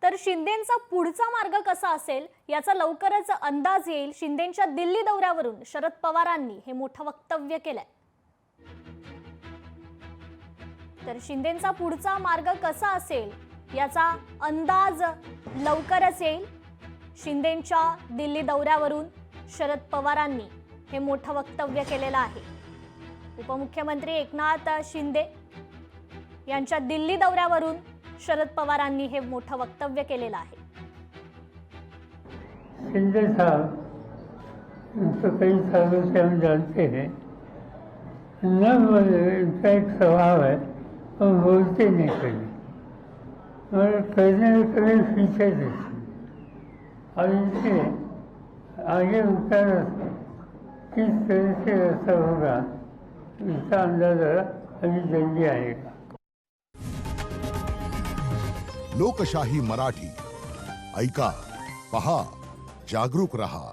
तर शिंदेंचा पुढचा मार्ग कसा असेल याचा लवकरच अंदाज येईल। शिंदेंच्या दिल्ली दौऱ्यावरून शरद पवारांनी हे मोठं वक्तव्य केलंय। तर शिंदेंचा पुढचा मार्ग कसा असेल याचा अंदाज लवकरच येईल। शिंदेंच्या दिल्ली दौऱ्यावरून शरद पवारांनी हे मोठं वक्तव्य केलेलं आहे। उपमुख्यमंत्री एकनाथ शिंदे यांच्या दिल्ली दौऱ्यावरून शरद पवारांनी हे मोठं वक्तव्य केलेलं आहे। शिंदे साहब, इनको कई सालों से हम जानते हैं, न इनका एक स्वभाव है, वो बोलते नहीं कभी और कहने में कभी पीछे नहीं। और इनसे आगे उनका किस तरह से असर होगा इसका अंदाजा अभी जल्दी आएगा। लोकशाही मराठी ऐका, पहा, जागरूक रहा।